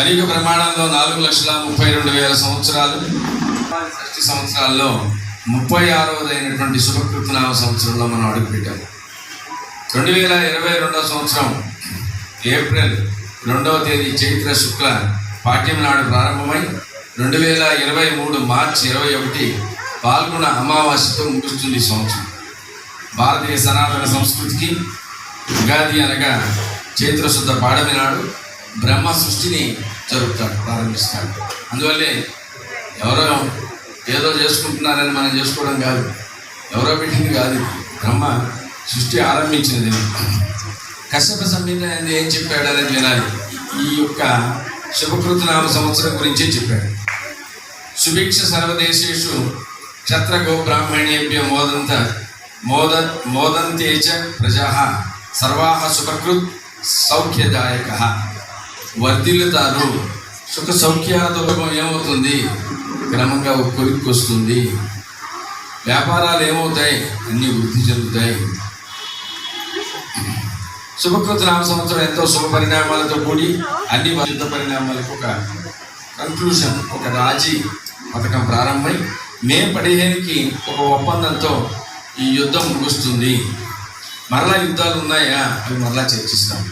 కలియుగ ప్రమాణంలో 4,32,000 సంవత్సరాలు, షష్ఠి సంవత్సరాల్లో 36వదైనటువంటి శుభకృతనామ సంవత్సరంలో మనం అడుగుపెట్టాము. 2022 సంవత్సరం ఏప్రిల్ 2వ తేదీ చైత్ర శుక్ల పాఠ్యం నాడు ప్రారంభమై 2023 మార్చి 21 పాల్గొన అమావాస్యతో ముగుస్తుంది సంవత్సరం. భారతీయ సనాతన సంస్కృతికి ఉగాది అనగా చైత్ర శుద్ధ పాడమి నాడు బ్రహ్మ సృష్టిని జరుపుతాడు, ప్రారంభిస్తాడు. అందువల్లే ఎవరో ఏదో చేసుకుంటున్నారని మనం చేసుకోవడం కాదు, ఎవరో పెట్టింది కాదు, బ్రహ్మ సృష్టి ఆరంభించినది. కశ్యప సంహిత ఏం చెప్పాడు అనేది వినాలి. ఈ యొక్క శుభకృతనామ సంవత్సరం గురించే చెప్పాడు. సుభిక్ష సర్వదేశేషు క్షత్రగో బ్రాహ్మణేభ్య మోదంతే చ ప్రజాః సర్వాః సుఖకృత్ సౌఖ్యదాయకః. వర్ధిల్లుతారు. సుఖ సౌఖ్యాలతో ఏమవుతుంది? క్రమంగా కొలిక్కొస్తుంది. వ్యాపారాలు ఏమవుతాయి? అన్నీ వృద్ధి చెందుతాయి. శుభకృతనామ సంవత్సరం ఎంతో శుభ పరిణామాలతో కూడి అన్ని యుద్ధ పరిణామాలకు ఒక కన్క్లూషన్, ఒక రాజీ పథకం ప్రారంభమై మే 15కి ఒక ఒప్పందంతో ఈ యుద్ధం ముగుస్తుంది. మరలా యుద్ధాలు ఉన్నాయా? అవి మరలా చర్చిస్తాం.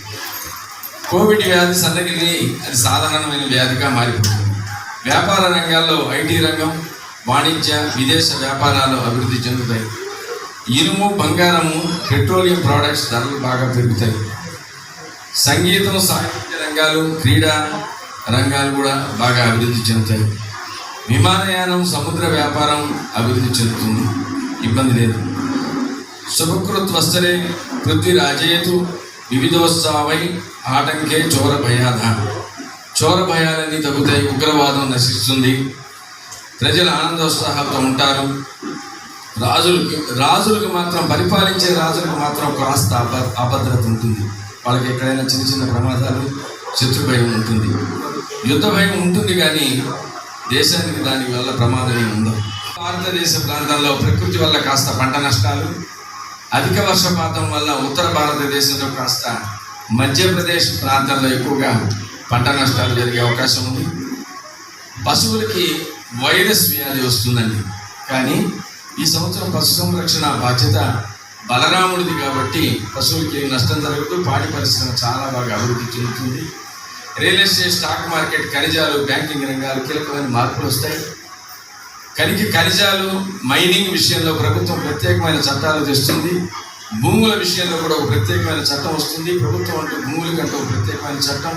కోవిడ్ వ్యాధి సన్నగిల్లి అది సాధారణమైన వ్యాధిగా మారిపోతుంది. వ్యాపార రంగాల్లో ఐటీ రంగం, వాణిజ్య విదేశ వ్యాపారాలు అభివృద్ధి చెందుతాయి. ఇనుము, బంగారము, పెట్రోలియం ప్రోడక్ట్స్ ధరలు బాగా పెరుగుతాయి. సంగీతం, సాహిత్య రంగాలు, క్రీడా రంగాలు కూడా బాగా అభివృద్ధి చెందుతాయి. విమానయానం, సముద్ర వ్యాపారం అభివృద్ధి చెందుతుంది, ఇబ్బంది లేదు. శుభకృత్ వస్తరే పృథ్వీ రాజయేతు వివిధోత్సవై ఆటంకే చోర భయాధ. చోర భయాలన్నీ తగ్గుతాయి, ఉగ్రవాదం నశిస్తుంది, ప్రజలు ఆనందోత్సాహాలతో ఉంటారు. రాజులకు మాత్రం, పరిపాలించే రాజులకు మాత్రం కాస్త అభద్రత ఉంటుంది. వాళ్ళకి ఎక్కడైనా చిన్న చిన్న ప్రమాదాలు, శత్రు భయం ఉంటుంది, యుద్ధ భయం ఉంటుంది, కానీ దేశానికి దాని వల్ల ప్రమాదం ఏమి ఉండదు. భారతదేశ ప్రాంతాల్లో ప్రకృతి వల్ల కాస్త పంట నష్టాలు, అధిక వర్షపాతం వల్ల ఉత్తర భారతదేశంలో కాస్త, మధ్యప్రదేశ్ ప్రాంతంలో ఎక్కువగా పంట నష్టాలు జరిగే అవకాశం ఉంది. పశువులకి వైరస్ వ్యాధి వస్తుందండి. కానీ ఈ సంవత్సరం పశు సంరక్షణ బాధ్యత బలరాముడిది కాబట్టి పశువులకి నష్టం జరగదు. పాడి పరిశ్రమ చాలా బాగా అభివృద్ధి చెందుతుంది. రియల్ ఎస్టేట్, స్టాక్ మార్కెట్, ఖనిజాలు, బ్యాంకింగ్ రంగాలు కీలకమైన మార్పులు వస్తాయి. ఖనిజాలు, మైనింగ్ విషయంలో ప్రభుత్వం ప్రత్యేకమైన చట్టాలు తెస్తుంది. భూముల విషయంలో కూడా ఒక ప్రత్యేకమైన చట్టం వస్తుంది. ప్రభుత్వం అంటూ భూములకంటూ ఒక ప్రత్యేకమైన చట్టం,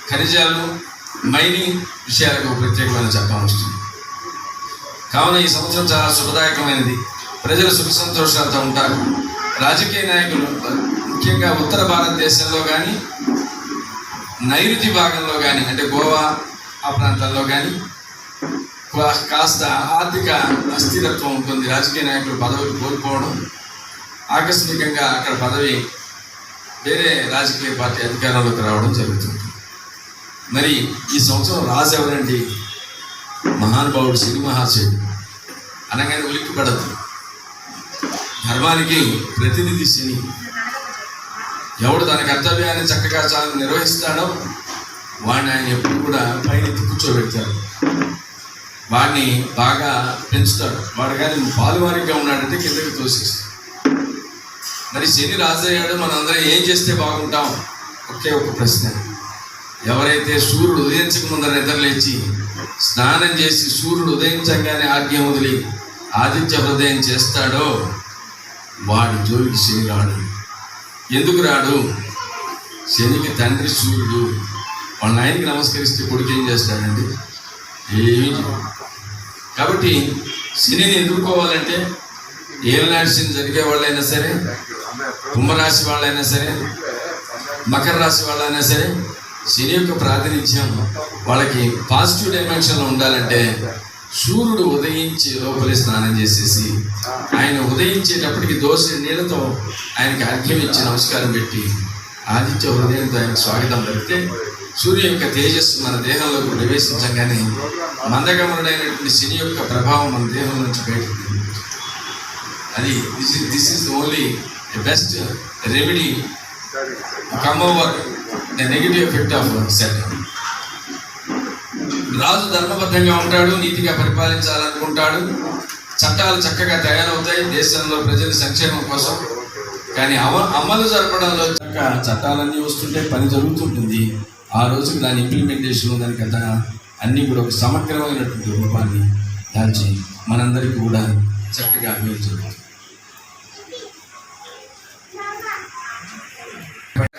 ఖనిజాలు, మైనింగ్ విషయాలకు ఒక ప్రత్యేకమైన చట్టం వస్తుంది. కావున ఈ సంవత్సరం చాలా శుభదాయకమైనది. ప్రజలు సుఖ సంతోషాలతో ఉంటారు. రాజకీయ నాయకులు ముఖ్యంగా ఉత్తర భారతదేశంలో కానీ, నైరుతి భాగంలో కానీ, అంటే గోవా ఆ ప్రాంతాల్లో కానీ కాస్త ఆర్థిక అస్థిరత్వం ఉంటుంది. రాజకీయ నాయకులు పదవులు కోల్పోవడం, ఆకస్మికంగా అక్కడ పదవి వేరే రాజకీయ పార్టీ అధికారంలోకి రావడం జరుగుతుంది. మరి ఈ సంవత్సరం రాజు ఎవరండి? మహానుభావుడు శని మహాశయుడు. అనగానే ఉలిక్కి పడదు. ధర్మానికి ప్రతినిధి శని. ఎవడు తన కర్తవ్యాన్ని చక్కగా చాలా నిర్వహిస్తాడో వాడిని ఆయన ఎప్పుడు కూడా పైనెత్తి కూర్చోబెడతాడు, వాడిని బాగా పెంచుతాడు. వాడు కానీ పాలువారిగా ఉన్నాడంటే కిందకి తోసేస్తాడు. మరి శని రాజయ్యాడు, మనందరం ఏం చేస్తే బాగుంటాం? ఒకే ఒక ప్రశ్న. ఎవరైతే సూర్యుడు ఉదయించక ముందర నిద్రలేచి స్నానం చేసి సూర్యుడు ఉదయించగానే ఆజ్ఞ వదిలి ఆదిత్య హృదయం చేస్తాడో వాడి జోలికి శని రాడు. ఎందుకు రాడు? శనికి తండ్రి సూర్యుడు. వాళ్ళ ఆయనకి నమస్కరిస్తే కొడుకు ఏం చేస్తాడండి? ఏమీ. కాబట్టి శనిని ఎదుర్కోవాలంటే ఏలనాటి శని జరిగే వాళ్ళైనా సరే, కుంభరాశి వాళ్ళైనా సరే, మకర రాశి వాళ్ళైనా సరే, శని యొక్క ప్రాతినిధ్యం వాళ్ళకి పాజిటివ్ డైమెన్షన్లో ఉండాలంటే సూర్యుడు ఉదయించే లోపలే స్నానం చేసేసి ఆయన ఉదయించేటప్పటికి దోశ నీళ్ళతో ఆయనకి అర్ఘ్యం ఇచ్చి నమస్కారం పెట్టి ఆదిత్య హృదయంతో ఆయనకు స్వాగతం పలికితే సూర్య యొక్క తేజస్సు మన దేహంలోకి ప్రవేశించగానే మందగమనుడైనటువంటి శని యొక్క ప్రభావం మన దేహం నుంచి బయటకు. అది this is only best remedy come over the negative effect of Saturn. రాజు ధర్మబద్ధంగా ఉంటాడు, నీతిగా పరిపాలించాలనుకుంటాడు, చట్టాలు చక్కగా తయారవుతాయి దేశంలో ప్రజల సంక్షేమం కోసం. కానీ అమలు జరపడంలో చట్టాలన్నీ వస్తుంటే పని జరుగుతుంటుంది. ఆ రోజుకి దాని ఇంప్లిమెంటేషన్ దానికి అన్నీ కూడా ఒక సమగ్రమైనటువంటి రూపాన్ని దాల్చి మనందరికీ కూడా చక్కగా అమలు జరుగుతుంది.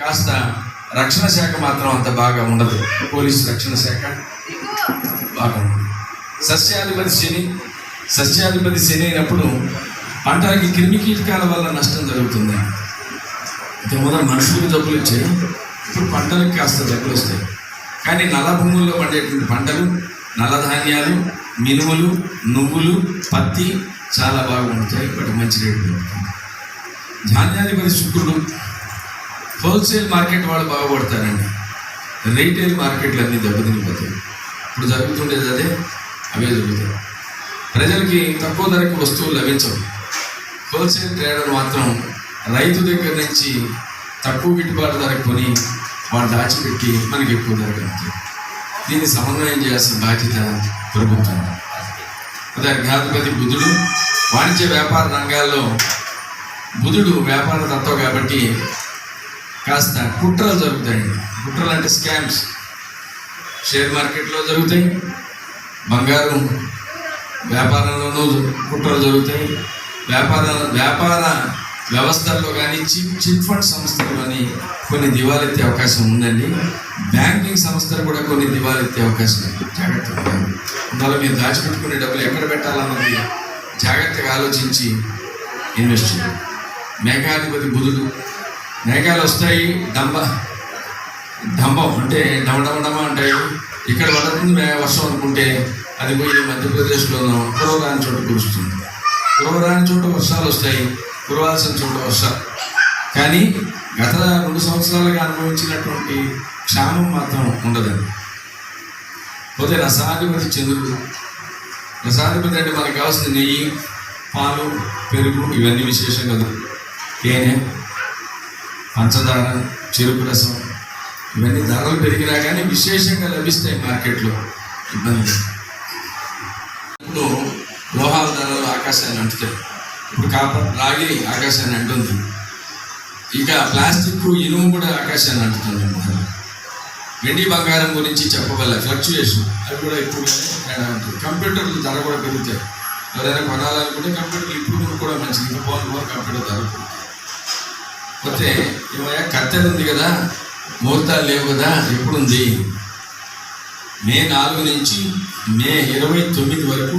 కాస్త రక్షణ శాఖ మాత్రం అంత బాగా ఉండదు. పోలీసు రక్షణ శాఖ బాగా ఉండదు. సస్యాధిపతి శని అయినప్పుడు పంటలకి క్రిమి కీటకాల వల్ల నష్టం జరుగుతుంది. మొదలు మనుషులకు జబ్బులు వచ్చాయి, ఇప్పుడు పంటలకు కాస్త జబ్బులు వస్తాయి. కానీ నల్ల భూముల్లో పండేటువంటి పంటలు, నల్లధాన్యాలు, మినుములు, నువ్వులు, పత్తి చాలా బాగా ఉంటాయి. వాటి మంచి రేటు దొరుకుతుంది. ధాన్యాధిపతి శుక్రుడు, హోల్సేల్ మార్కెట్ వాళ్ళు బాగుపడతారండి. రీటైల్ మార్కెట్లు అన్నీ దెబ్బతినిపోతాయి. ఇప్పుడు జరుగుతుండేది అవే జరుగుతాయి. ప్రజలకి తక్కువ ధరకు వస్తువులు లభించవు. హోల్సేల్ ట్రేడర్ మాత్రం రైతు దగ్గర నుంచి తక్కువ గిట్టుబాటు ధరకు కొని వాడు దాచిపెట్టి మనకి ఎక్కువ ధర కలుగుతుంది. దీన్ని సమన్వయం చేయాల్సిన బాధ్యత ప్రభుత్వం. ఉదాహరణాధిపతి బుధుడు, వాణిజ్య వ్యాపార రంగాల్లో బుధుడు వ్యాపార తత్వం కాబట్టి కాస్త కుట్రలు జరుగుతాయండి. కుట్రలు అంటే స్కామ్స్ షేర్ మార్కెట్లో జరుగుతాయి, బంగారం వ్యాపారంలోనూ కుట్రలు జరుగుతాయి. వ్యాపార వ్యవస్థల్లో కానీ చిట్ ఫండ్ సంస్థలు కానీ కొన్ని దివాలెత్తే అవకాశం ఉందండి. బ్యాంకింగ్ సంస్థలు కూడా కొన్ని దివాలెత్తే అవకాశం ఉంది. జాగ్రత్తగా అందువల్ల మీరు దాచిపెట్టుకునే డబ్బులు ఎక్కడ పెట్టాలన్నది జాగ్రత్తగా ఆలోచించి ఇన్వెస్ట్ చేయాలి. మేఘాధిపతి బుధుడు, మేఘాలు వస్తాయి, డంబం అంటే డమడమడమ అంటాయి. ఇక్కడ పడుతుంది వర్షం అనుకుంటే అది పోయి మధ్యప్రదేశ్లోనూ కురవరాని చోట కురుస్తుంది. కురవరాని చోట వర్షాలు వస్తాయి, కురవాల్సిన చోట వర్షాలు. కానీ గత 2 సంవత్సరాలుగా అనుభవించినటువంటి క్షామం మాత్రం ఉండదండి. పోతే రసాధిపతి చంద్రుడు. రసాధిపతి అంటే మనకు కావాల్సిన నెయ్యి, పాలు, పెరుగు ఇవన్నీ విశేషంగా తేనె, పంచదార, చెరుకు రసం ఇవన్నీ ధరలు పెరిగినా కానీ విశేషంగా లభిస్తాయి మార్కెట్లో. ఇబ్బంది లేదు. ఇప్పుడు లోహాల ధరలు ఆకాశాన్ని అంటుతాయి. ఇప్పుడు కాపర్, రాగి ఆకాశాన్ని అంటుంది. ఇక ప్లాస్టిక్, ఇనుము కూడా ఆకాశాన్ని అంటుతుంది. వెండి బంగారం గురించి చెప్పగల ఫ్లక్చుయేషన్ అది కూడా ఎక్కువగానే తేడా ఉంటుంది. కంప్యూటర్లు ధర కూడా పెరుగుతాయి. ఎవరైనా కొనాలనుకుంటే కంప్యూటర్లు ఇప్పుడు కూడా మంచిది. ఇంకా పోను కంప్యూటర్ ధర పోతే ఏమయ్యా కత్తెర ఉంది కదా, ముహూర్తాలు లేవు కదా, ఎప్పుడుంది? మే 4 నుంచి మే 29 వరకు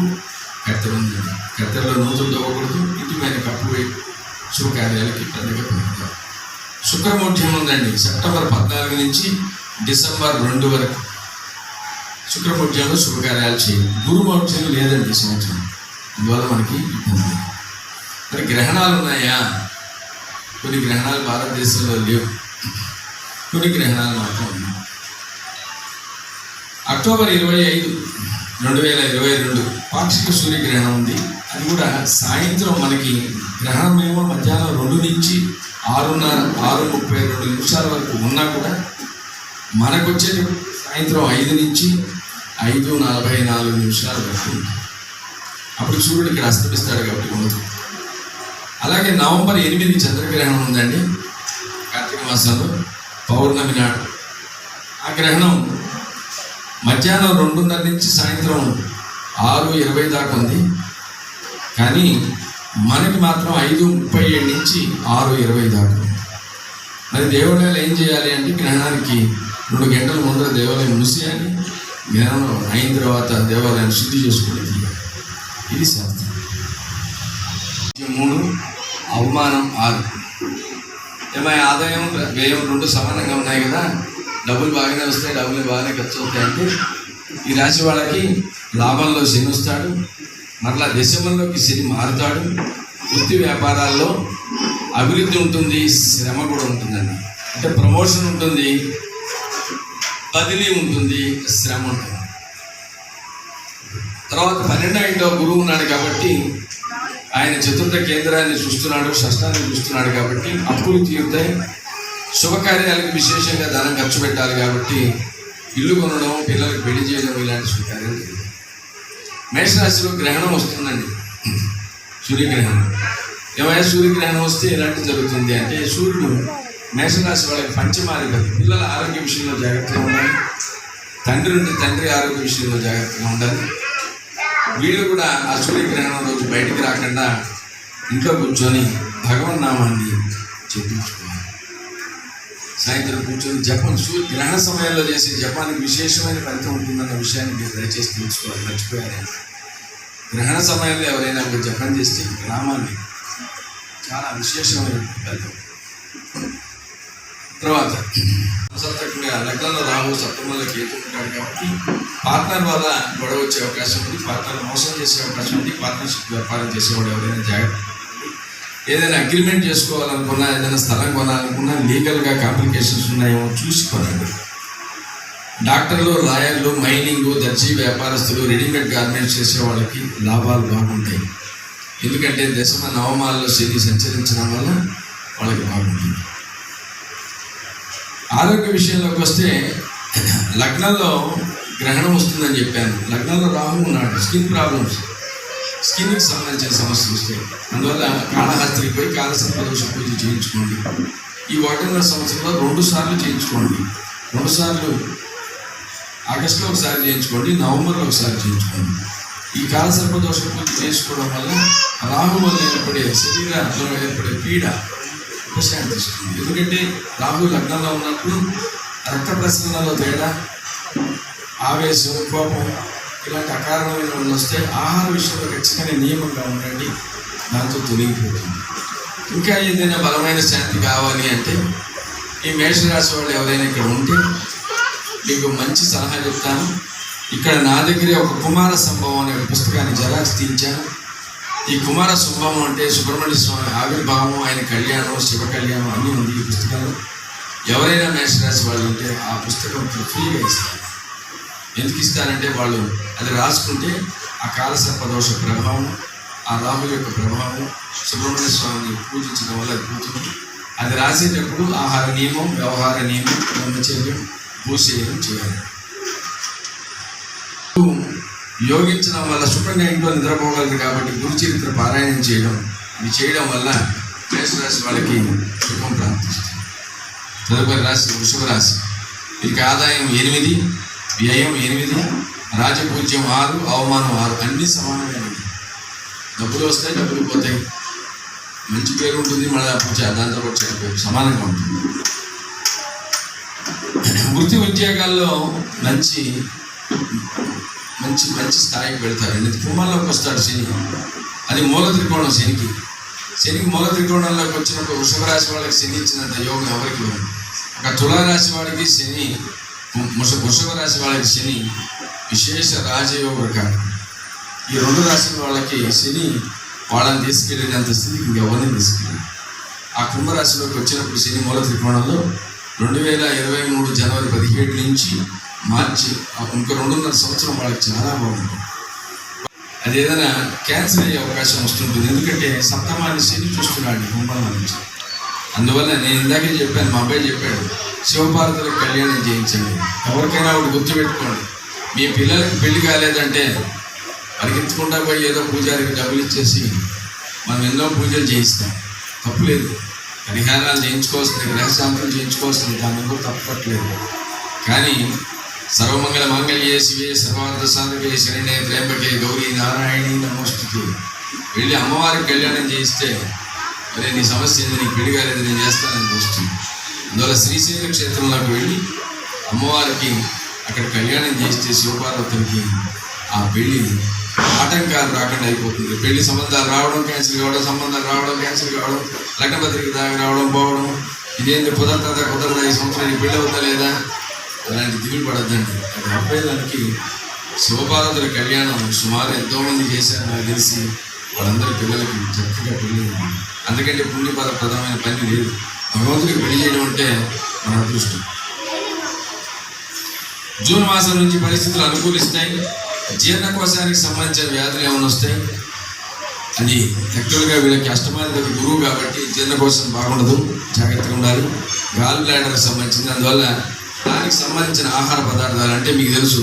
కత్తెర ఉంది. కత్తెరలో నూతులు తవ్వకూడదు, ఇంటి పైన కప్పు శుభకార్యాలకి పెద్దగా పెరుగుతారు. శుక్రమౌఢ్యం ఉందండి. సెప్టెంబర్ 14 నుంచి డిసెంబర్ 2 వరకు శుక్రమౌఢ్యంలో శుభకార్యాలు చేయాలి. గురుమౌఢ్యం లేదండి ఈ సంవత్సరం. అందువల్ల మనకి ఇబ్బంది. మరి గ్రహణాలు ఉన్నాయా? కొన్ని గ్రహణాలు భారతదేశంలో లేవు, కొన్ని గ్రహణాలు మాత్రం ఉన్నాయి. అక్టోబర్ 25, 2022 పాక్షిక సూర్యగ్రహణం ఉంది. అది కూడా సాయంత్రం మనకి గ్రహణం ఏమో మధ్యాహ్నం 2 నుంచి 6:32 వరకు ఉన్నా కూడా మనకు వచ్చేది సాయంత్రం 5 నుంచి 5:44 వరకు ఉంది. అప్పుడు సూర్యుడు ఇక్కడ అస్తమిస్తాడు కాబట్టి ఉండదు. అలాగే నవంబర్ 8 చంద్రగ్రహణం ఉందండి. కార్తీక మాసంలో పౌర్ణమి నాడు ఆ గ్రహణం మధ్యాహ్నం 2:30 నుంచి సాయంత్రం 6:20 దాకా ఉంది. కానీ మనకి మాత్రం 5:37 నుంచి 6:20 దాకా ఉంది. మరి దేవాలయాలు ఏం చేయాలి అంటే గ్రహణానికి 2 గంటల ముందర దేవాలయం మూసేయాలి. గ్రహణం అయిన తర్వాత దేవాలయాన్ని శుద్ధి చేసుకుని తీయాలి. ఇది శాస్త్రం. 3 అవమానం 6. ఏమైనా ఆదాయం వ్యయం 2 సమానంగా ఉన్నాయి కదా, డబ్బులు బాగానే వస్తాయి, డబ్బులు బాగానే ఖర్చు అవుతాయి అంటే ఈ రాశి వాళ్ళకి లాభంలో శని వస్తాడు. మరలా దశమంలోకి శని మారుతాడు. వృత్తి వ్యాపారాల్లో అభివృద్ధి ఉంటుంది, శ్రమ కూడా ఉంటుందండి. అంటే ప్రమోషన్ ఉంటుంది, బదిలీ ఉంటుంది, శ్రమ ఉంటుంది. తర్వాత 12వ ఇంట్లో గురువు ఉన్నాడు కాబట్టి ఆయన చతుర్థ కేంద్రాన్ని చూస్తున్నాడు, షష్ఠాన్ని చూస్తున్నాడు కాబట్టి అప్పులు తీరుతాయి. శుభకార్యాలకు విశేషంగా ధనం ఖర్చు పెట్టాలి కాబట్టి ఇల్లు కొనడం, పిల్లలకు పెళ్లి చేయడం ఇలాంటి శుభకార్యాలు జరుగుతాయి. మేషరాశిలో గ్రహణం వస్తుందండి, సూర్యగ్రహణం. ఏమైనా సూర్యగ్రహణం వస్తే ఎలాంటి జరుగుతుంది అంటే, సూర్యుడు మేషరాశి వాళ్ళకి పంచమాధిపతి. పిల్లల ఆరోగ్య విషయంలో జాగ్రత్తగా ఉండాలి, తండ్రి ఆరోగ్య విషయంలో జాగ్రత్తగా ఉండాలి. వీళ్ళు కూడా ఆ సూర్యగ్రహణం రోజు బయటికి రాకుండా ఇంట్లో కూర్చొని భగవన్నామాన్ని చెప్పించుకోవాలి. సాయంత్రం కూర్చొని జపం, గ్రహణ సమయంలో చేసే జపానికి విశేషమైన ఫలితం ఉంటుందన్న విషయాన్ని మీరు దయచేసి తెలుసుకోవాలి. మర్చిపోయారు, గ్రహణ సమయంలో ఎవరైనా ఒక జపం చేస్తే నామాన్ని చాలా విశేషమైన ఫలితం. తర్వాత సప్తకంగా లగ్నంలో రాహు, సప్తమంలో కేతు ఉంటాడు కాబట్టి పార్ట్నర్ వల్ల గొడవ వచ్చే అవకాశం ఉంది, పార్ట్నర్ మోసం చేసే అవకాశం ఉంది. పార్ట్నర్షిప్ వ్యాపారం చేసేవాడు ఎవరైనా జాగ్రత్త. ఏదైనా అగ్రిమెంట్ చేసుకోవాలనుకున్నా, ఏదైనా స్థలం కొనాలనుకున్నా లీగల్గా కాంప్లికేషన్స్ ఉన్నాయేమో చూసి కొనండి. డాక్టర్లు, లాయర్లు, మైనింగ్, దర్జీ వ్యాపారస్తులు, రెడీమేడ్ గార్మెంట్స్ చేసే వాళ్ళకి లాభాలు బాగుంటాయి. ఎందుకంటే దశమ నవమాల్లో శని సంచరించడం వల్ల వాళ్ళకి బాగుంటుంది. ఆరోగ్య విషయంలోకి వస్తే లగ్నంలో గ్రహణం వస్తుందని చెప్పాను. లగ్నంలో రాహు ఉన్నాడు, స్కిన్ ప్రాబ్లమ్స్, స్కిన్కి సంబంధించిన సమస్యలు వస్తాయి. అందువల్ల కాళహస్తికి పోయి కాలసర్పదోష పూజ చేయించుకోండి. ఈ 1.5 సంవత్సరంలో 2 సార్లు చేయించుకోండి. 2 సార్లు ఆగస్టులో ఒకసారి చేయించుకోండి, నవంబర్లో ఒకసారి చేయించుకోండి. ఈ కాలసర్పదోష పూజ చేసుకోవడం వల్ల రాహు వల్ల ఏర్పడే శరీరంలో ఏర్పడే పీడ ఉపశాంతిస్తుంది. ఎందుకంటే రాహు లగ్నంలో ఉన్నప్పుడు రక్త ప్రసరణలో తేడా, ఆవేశం, కోపం ఇలాంటి అకారణమైన వాళ్ళు వస్తే ఆహార విషయంలో ఖచ్చితంగా నియమంగా ఉండండి, దాంతో తొలగిపోతుంది. ఇంకా ఏదైనా బలమైన శాంతి కావాలి అంటే ఈ మేషరాశి వాళ్ళు ఎవరైనా ఇక్కడ ఉంటే మీకు మంచి సలహా చెప్తాను. ఇక్కడ నా దగ్గరే ఒక కుమార సంభవం అనే పుస్తకాన్ని జెరాక్స్ తీయించాను. ఈ కుమార సంభవం అంటే సుబ్రహ్మణ్య స్వామి ఆవిర్భావం, ఆయన కళ్యాణం, శివ కళ్యాణం అన్నీ ఉంది ఈ పుస్తకాలు. ఎవరైనా మేషరాశి వాళ్ళు ఉంటే ఆ పుస్తకం ఫ్రీగా ఇస్తారు. ఎందుకు ఇస్తారంటే వాళ్ళు అది రాసుకుంటే ఆ కాలసర్పదోష ప్రభావం, ఆ రాహు యొక్క ప్రభావం, సుబ్రహ్మణ్య స్వామిని పూజించడం వల్ల అది పోతుంది. అది రాసేటప్పుడు ఆహార నియమం, వ్యవహార నియమం, బ్రహ్మచర్యం, భూసేయం చేయాలి. యోగించడం వల్ల సుఖంగా ఇంట్లో నిద్రపోగలరు కాబట్టి గురు చరిత్ర పారాయణం చేయడం, ఇది చేయడం వల్ల మేషరాశి వాళ్ళకి సుఖం ప్రాప్తిస్తుంది. తదుపరి రాశి వృషభ రాశి. వీరికి ఆదాయం 8, వ్యయం 8, రాజపూజ్యం 6, అవమానం 6, అన్నీ సమానమైనవి. డబ్బులు వస్తాయి, డబ్బులు పోతాయి, మంచి పేరు ఉంటుంది, మళ్ళీ దాంతో కూడా చెడ్డ పేరు సమానంగా ఉంటుంది. వృత్తి ఉద్యోగాల్లో మంచి స్థాయికి వెళ్తారండి. కుంభంలోకి వస్తాడు శని, అది మూల త్రికోణం. శనికి మూల త్రికోణంలోకి వచ్చినప్పుడు వృషభ రాశి వాళ్ళకి శని ఇచ్చినంత యోగం ఎవరికి లేదు. ఒక తులారాశి వాడికి శని, వృషభ రాశి వాళ్ళకి శని విశేష రాజయోగ ప్రకారం. ఈ 2 రాశుల వాళ్ళకి శని వాళ్ళని తీసుకెళ్ళినంత స్థితికి ఇంకెవరిని తీసుకెళ్ళి. ఆ కుంభరాశిలోకి వచ్చినప్పుడు శని మూల త్రికోణంలో 2023 జనవరి 17 నుంచి మార్చి ఇంకో 2.5 సంవత్సరం వాళ్ళకి చాలా బాగుంటుంది. అది ఏదైనా క్యాన్సర్ అయ్యే అవకాశం వస్తుంటుంది. ఎందుకంటే సప్తమాన్ని శని చూస్తున్నాడు కుంభంలో నుంచి. అందువల్ల నేను ఇందాకే చెప్పాను, మా అబ్బాయి చెప్పాడు, శివపార్వతులకు కళ్యాణం చేయించండి. ఎవరికైనా ఒకటి గుర్తుపెట్టుకోండి, మీ పిల్లలకి పెళ్లి కాలేదంటే పరిగెత్తుకుంటా పోయి ఏదో పూజారికి డబ్బులు ఇచ్చేసి మనం ఎన్నో పూజలు చేయిస్తాం, తప్పులేదు. పరిహారాలు చేయించుకోవాల్సింది, గ్రహశాంతులు చేయించుకోవాల్సింది, దాన్ని కూడా తప్పట్లేదు. కానీ సర్వమంగళ మాంగళ్యే శివే సర్వార్థ సాధకే శరణ్యే త్ర్యంబకే గౌరీ నారాయణి నమోస్తుతే వెళ్ళి అమ్మవారికి కళ్యాణం చేయిస్తే, మరి నీ సమస్య ఏంది, నీకు పెళ్లి కాలేదు, నేను చేస్తానని వస్తుంది. అందువల్ల శ్రీశైల క్షేత్రంలోకి వెళ్ళి అమ్మవారికి అక్కడ కళ్యాణం చేస్తే శివపార్వతులకి ఆ పెళ్లి ఆటంకాలు రాకుండా అయిపోతుంది. పెళ్లి సంబంధాలు రావడం క్యాన్సిల్ కావడం, సంబంధాలు రావడం క్యాన్సిల్ కావడం, లగ్నపత్రిక దాకా రావడం పోవడం, ఇదేంటి కుదరదా ఈ సంవత్సరానికి పెళ్ళి అవుతా లేదా, అలాంటి దిగులు పడద్దండి. అది అబ్బాయిలకి శివపార్వతుల కళ్యాణం సుమారు ఎంతోమంది చేశారు నాకు తెలిసి. వాళ్ళందరి పిల్లలకి చక్కగా పెళ్ళి, అందుకంటే పుణ్యప్రదమైన పని లేదు. భగవంతుడికి పెళ్లి చేయడం అంటే మన అదృష్టం. జూన్ మాసం నుంచి పరిస్థితులు అనుకూలిస్తాయి. జీర్ణకోశానికి సంబంధించిన వ్యాధులు ఏమైనా వస్తాయి, అది యాక్చువల్గా వీళ్ళకి అష్టమాధిపతి గురువు కాబట్టి జీర్ణకోశం బాగుండదు, జాగ్రత్తగా ఉండాలి. గాల్ బ్లాడర్కి సంబంధించింది. అందువల్ల దానికి సంబంధించిన ఆహార పదార్థాలు అంటే మీకు తెలుసు,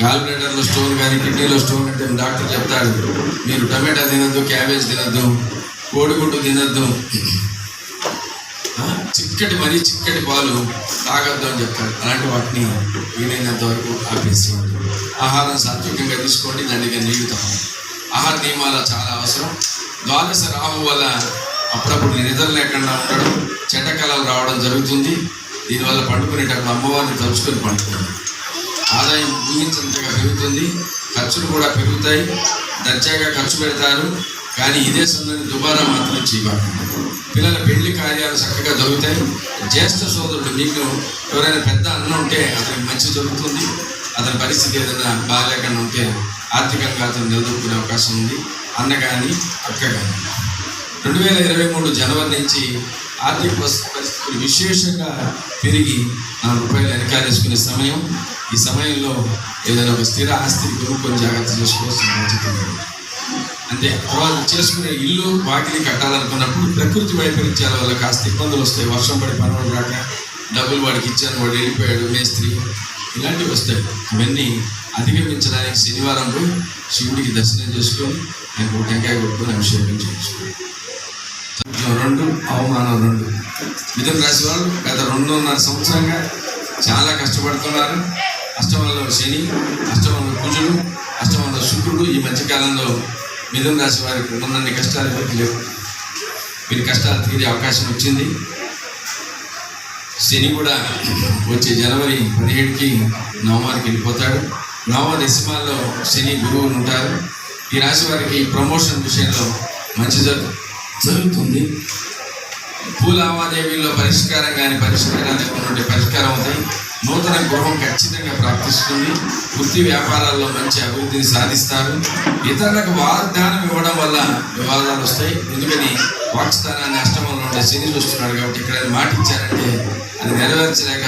గాల్ బ్లాడర్లో స్టోన్ కానీ కిడ్నీలో స్టోన్ అంటే డాక్టర్ చెప్తాడు మీరు టమాటా తినద్దు, క్యాబేజ్ తినద్దు, కోడిగుడ్డు తినద్దు, చిక్కటి పాలు తాగద్దు అని చెప్తాడు. అలాంటి వాటిని వీలైనంత వరకు ఆపేసి ఆహారం సాత్వికంగా తీసుకోండి, దండిగా నీళ్లు తాగండి. ఆహార నియమాలు చాలా అవసరం. ద్వాదశ రాహు వల్ల అప్పుడప్పుడు నిద్ర లేకుండా ఉండడం, చెడ్డ కళలు రావడం జరుగుతుంది. దీనివల్ల పండుకునేటప్పుడు అమ్మవారిని తలుచుకొని పండుకోండి. ఆదాయం ఊహించినంతగా పెరుగుతుంది, ఖర్చులు కూడా పెరుగుతాయి, దర్జాగా ఖర్చు పెడతారు. కానీ ఇదే సందర్భంగా దుబారా మాత్రం చేయకండి. పిల్లల పెళ్లి కార్యాలు చక్కగా జరుగుతాయి. జ్యేష్ఠ సోదరుడు మీకు ఎవరైనా పెద్ద అన్న ఉంటే అతనికి మంచి జరుగుతుంది. అతని పరిస్థితి ఏదైనా బాగాలేకుండా ఉంటే ఆర్థికంగా అతను నిలదొక్కునే అవకాశం ఉంది. అన్న కానీ అక్క కానీ 2023 జనవరి నుంచి ఆర్థిక పరిస్థితులు విశేషంగా పెరిగి ₹4 వెనకాలేసుకునే సమయం. ఈ సమయంలో ఏదైనా ఒక స్థిర ఆస్తిని కొనుక్కొని జాగ్రత్త చేసుకోవాల్సిన బాధ్యత ఉంది. అంటే తర్వాత చేసుకునే ఇల్లు వాకిలి కట్టాలనుకున్నప్పుడు ప్రకృతి వైపరీత్యాల వల్ల కాస్త ఇబ్బందులు వస్తాయి. వర్షం పడి పనులు రాక, డబ్బులు వాడికి ఇచ్చాను, వాడు వెళ్ళిపోయాడు, మేస్త్రి, ఇలాంటివి వస్తాయి. ఇవన్నీ అధిగమించడానికి శనివారం పోయి శివుడికి దర్శనం చేసుకొని ఆయనకు టెంకాయ కొట్టుకొని అభిషేకం చేసుకోండి. 2 అవమానం 2 మిథున రాశి వాళ్ళు గత 2.5 సంవత్సరంగా చాలా కష్టపడుతున్నారు. అష్టమంలో శని, అష్టమంలో కుజుడు, అష్టమంలో శుక్రుడు. ఈ మధ్యకాలంలో మిథున రాశి వారికి ఉన్నన్ని కష్టాలు ఎవరికి లేవు. వీరి కష్టాలు తీరే అవకాశం వచ్చింది. శని కూడా వచ్చే జనవరి 17కి నవమానికి వెళ్ళిపోతాడు. నవమ దశమాల్లో శని గురువులు ఉంటారు. ఈ రాశి వారికి ప్రమోషన్ విషయంలో మంచి జరుగుతుంది. భూ లావాదేవీల్లో పరిష్కారం కానీ పరిష్కారాలు ఉన్నటువంటి పరిష్కారం అవుతాయి. నూతన గృహం ఖచ్చితంగా ప్రాప్తిస్తుంది. వృత్తి వ్యాపారాల్లో మంచి అభివృద్ధిని సాధిస్తారు. ఇతరులకు వాగ్దానం ఇవ్వడం వల్ల వివాదాలు వస్తాయి. ఎందుకని వాక్స్థానాన్ని అష్టమంలో ఉండే శని చూస్తున్నాడు కాబట్టి ఇక్కడ మాట ఇచ్చారంటే అది నెరవేర్చలేక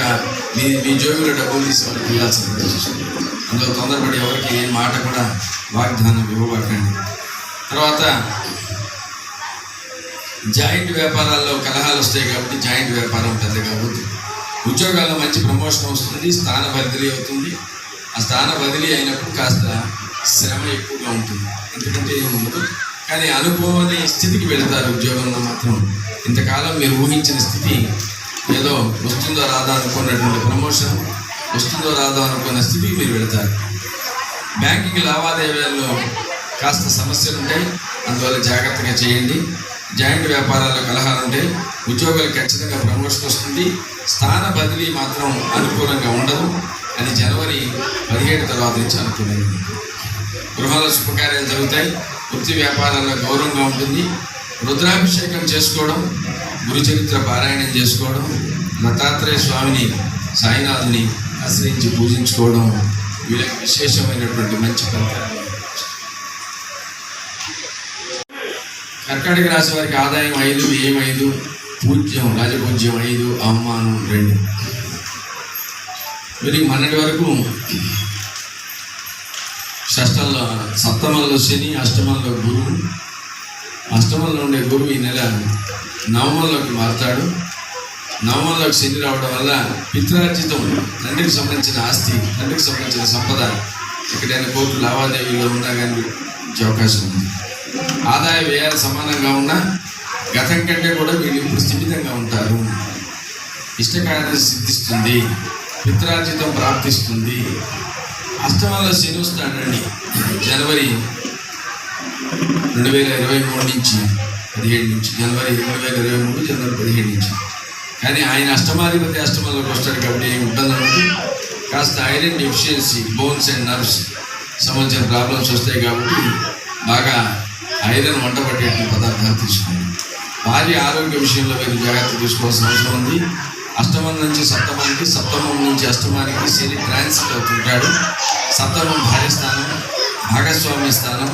మీ జోబులో డబ్బులు తీసి వాళ్ళకి ఇవ్వాల్సింది. అందులో తొందరపడి ఎవరికి ఏ మాట కూడా వాగ్దానం ఇవ్వబడకండి. తర్వాత జాయింట్ వ్యాపారాల్లో కలహాలు వస్తాయి కాబట్టి జాయింట్ వ్యాపారం పెద్ద కాబట్టి ఉద్యోగాల్లో మంచి ప్రమోషన్ వస్తుంది. స్థాన బదిలీ అవుతుంది. ఆ స్థాన బదిలీ అయినప్పుడు కాస్త శ్రమ ఎక్కువగా ఉంటుంది. ఎందుకంటే ఏముండదు, కానీ అనుకోని స్థితికి వెళతారు. ఉద్యోగంలో మాత్రం ఇంతకాలం మీరు ఊహించిన స్థితి ఏదో వస్తుందో రాదో అనుకున్నటువంటి ప్రమోషన్, వస్తుందో రాదో అనుకున్న స్థితికి మీరు వెళతారు. బ్యాంకింగ్ లావాదేవీల్లో కాస్త సమస్యలు ఉంటాయి, అందువల్ల జాగ్రత్తగా చేయండి. జాయింట్ వ్యాపారాల్లో కలహాలు ఉంటాయి. ఉద్యోగాలు ఖచ్చితంగా ప్రమోషన్ వస్తుంది. స్థాన బదిలీ మాత్రం అనుకూలంగా ఉండదు. అది జనవరి 17 తర్వాత నుంచి అనుకూలంగా. గృహాల్లో శుభకార్యాలు జరుగుతాయి. వృత్తి వ్యాపారాల్లో గౌరవంగా ఉంటుంది. రుద్రాభిషేకం చేసుకోవడం, గురు చరిత్ర పారాయణం చేసుకోవడం, దత్తాత్రేయ స్వామిని, సాయినాథుని ఆశ్రయించి పూజించుకోవడం వీళ్ళకి విశేషమైనటువంటి మంచి ఫలితాలు. కర్కాటక రాశి వారికి ఆదాయం 5, వ్యయం 5, పూజ్యం రాజపూజ్యం 5, అవమానం 2. వీరికి మొన్నటి వరకు సప్తమంలో శని, అష్టమంలో గురువు. అష్టమంలో ఉండే గురువు ఈ నెల నవమంలోకి మారుతాడు. నవమంలోకి శని రావడం వల్ల పిత్రార్జితం, తండ్రికి సంబంధించిన ఆస్తి, తండ్రికి సంబంధించిన సంపద ఎక్కడైనా కోర్టు లావాదేవీలో ఉన్నా కానీ ఇచ్చే అవకాశం ఉంది. ఆదాయ వ్యయాలు సమానంగా ఉన్నా గతం కంటే కూడా వీళ్ళు ఇప్పుడు స్థిమితంగా ఉంటారు. ఇష్టకార్యం సిద్ధిస్తుంది. పిత్రార్జితం ప్రాప్తిస్తుంది. అష్టమంలో శని వస్తాడండి జనవరి 2023 నుంచి 17 నుంచి జనవరి 2023 జనవరి 17 నుంచి. కానీ ఆయన అష్టమాధిపతి అష్టమంలోకి వస్తాడు కాబట్టి ఏమి ఇబ్బంది ఉండదు. కాస్త iron deficiency, bones and nerves సంబంధించిన ప్రాబ్లమ్స్ వస్తాయి కాబట్టి బాగా ఐరన్ వంట పట్టేటువంటి పదార్థాలు తీసుకోండి. భార్య ఆరోగ్య విషయంలో మీరు జాగ్రత్త తీసుకోవాల్సిన అవసరం ఉంది. అష్టమం నుంచి సప్తమానికి, సప్తమం నుంచి అష్టమానికి శని ట్రాన్సిట్ అవుతుంటాడు. సప్తమం భార్య స్థానం, భాగస్వామ్య స్థానం,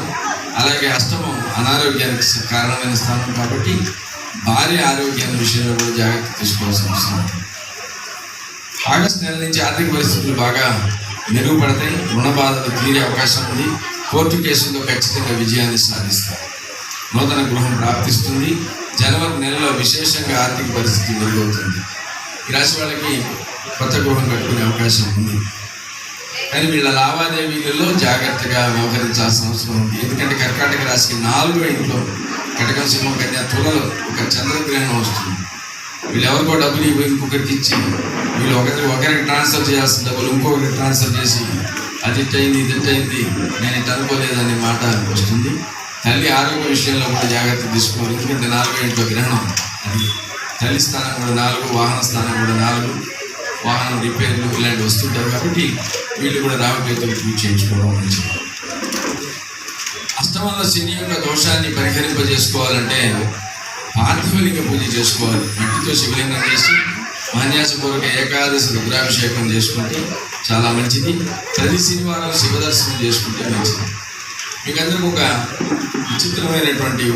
అలాగే అష్టమం అనారోగ్యానికి కారణమైన స్థానం కాబట్టి భార్య ఆరోగ్యాన్ని విషయంలో కూడా జాగ్రత్త తీసుకోవాల్సిన అవసరం ఉంది. ఆగస్టు నెల నుంచి ఆర్థిక పరిస్థితులు బాగా మెరుగుపడతాయి. రుణ బాధలు తీరే అవకాశం ఉంది. కోర్టు కేసుల్లో ఖచ్చితంగా విజయాన్ని సాధిస్తారు. నూతన గృహం ప్రాప్తిస్తుంది. జనవరి నెలలో విశేషంగా ఆర్థిక పరిస్థితి మెరుగవుతుంది. ఈ రాశి వాళ్ళకి కొత్త గృహం కట్టుకునే అవకాశం ఉంది. కానీ వీళ్ళ లావాదేవీలలో జాగ్రత్తగా వ్యవహరించాల్సిన అవసరం ఉంది. ఎందుకంటే కర్కాటక రాశికి 4వ ఇంట్లో కటకం, సింహం, కన్యా, తులలో ఒక చంద్రగ్రహణం వస్తుంది. వీళ్ళు ఎవరికో డబ్బులు ఇంకొకరికి ఇచ్చి వీళ్ళు ఒకరికి ట్రాన్స్ఫర్ చేయాల్సిన డబ్బులు ఇంకొకరికి ట్రాన్స్ఫర్ చేసి అది ఇట్టయింది ఇది ఇట్టయింది నేను ఇట్ట అనుకోలేదనే మాట వస్తుంది. తల్లి ఆరోగ్య విషయంలో కూడా జాగ్రత్త తీసుకోవాలి. ఎందుకంటే 4వ ఇంట్లో గ్రహణం, అది తల్లి స్థానం కూడా 4, వాహన స్థానం కూడా 4, వాహనం రిపేర్లు ఇలాంటివి వస్తుంటారు. కాబట్టి వీళ్ళు కూడా రాహుకేతువులు పూజ చేయించుకోవడం మంచిది. అష్టమంలో శని యొక్క దోషాన్ని పరిహరింపజేసుకోవాలంటే పార్థివలింగ పూజ చేసుకోవాలి. మట్టితో శివలింగం చేసి మహాన్యాసపూర్వక ఏకాదశి రుద్రాభిషేకం చేసుకుంటే చాలా మంచిది. ప్రతి శనివారం శివదర్శనం చేసుకుంటే మంచిది. మీకు అందరికీ ఒక విచిత్రమైనటువంటి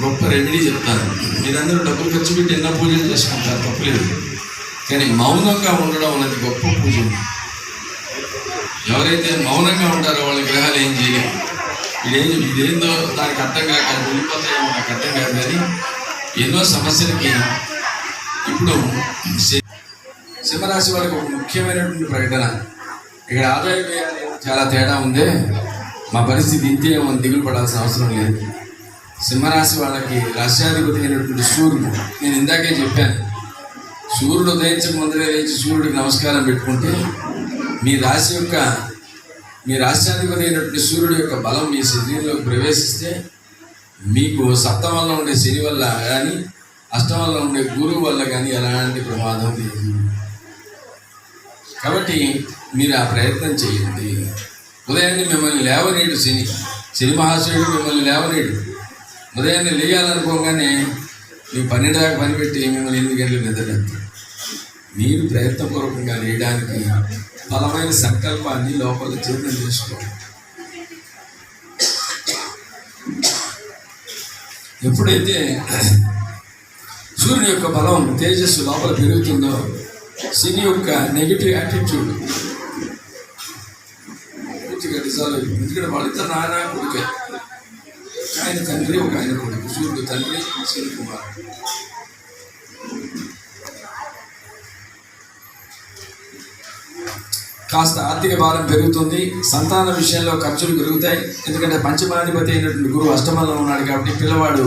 గొప్ప రెమెడీ చెప్తాను. మీరందరూ డబ్బులు ఖర్చు పెట్టి ఎన్నో పూజలు చేసుకుంటారు, తప్పులేదు. కానీ మౌనంగా ఉండడం అనేది గొప్ప పూజ. ఎవరైతే మౌనంగా ఉంటారో వాళ్ళ గ్రహాలు ఏం చేయలేవు. ఇదేందో దానికి అర్థం కాక అది వెళ్ళిపోతాయేమో నాకు అర్థం కాదు. కానీ ఎన్నో సమస్యలకి ఇప్పుడు సింహరాశి వాళ్ళకి ఒక ముఖ్యమైనటువంటి ప్రకటన. ఇక్కడ ఆదాయ వ్యయాలు చాలా తేడా ఉందే, మా పరిస్థితి ఇంతే ఏమో దిగులు పడాల్సిన అవసరం లేదు. సింహరాశి వాళ్ళకి రాష్ట్రాధిపతి అయినటువంటి సూర్యుడు, నేను ఇందాకే చెప్పాను, సూర్యుడు ఉదయించక ముందరే లేచి సూర్యుడికి నమస్కారం పెట్టుకుంటే మీ రాష్ట్రాధిపతి అయినటువంటి సూర్యుడు యొక్క బలం మీ శరీరంలోకి ప్రవేశిస్తే మీకు సప్తమంలో ఉండే శని వల్ల కానీ అష్టమంలో ఉండే గురువు వల్ల కానీ ఎలాంటి ప్రమాదం లేదు. కాబట్టి మీరు ఆ ప్రయత్నం చేయండి. ఉదయాన్నే మిమ్మల్ని లేవనేడు శని మహాశయుడు మిమ్మల్ని లేవనేడు. ఉదయాన్నే లేయాలనుకోగానే మీ 12 దాకా పని పెట్టి మిమ్మల్ని 8 గంటలకు నిద్రలేస్తారు. మీరు ప్రయత్నపూర్వకంగా లేయడానికి బలమైన సంకల్పాన్ని లోపల జీర్ణం చేసుకోవాలి. ఎప్పుడైతే సూర్యుని యొక్క బలం తేజస్సు లోపల పెరుగుతుందో శని యొక్క నెగిటివ్ యాటిట్యూడ్ పూర్తిగా డిజాల్వ్ అయిపోయింది. ఎందుకంటే వాళ్ళిద్దరు నాన్న కొడుకే, ఆయన తండ్రి ఒక ఆయన కొడుకు. సూర్యుడు తండ్రి, శని కుమారుడు. కాస్త ఆర్థిక భారం పెరుగుతుంది. సంతాన విషయంలో ఖర్చులు పెరుగుతాయి. ఎందుకంటే పంచమాధిపతి అయినటువంటి గురువు అష్టమంలో ఉన్నాడు. కాబట్టి పిల్లవాడు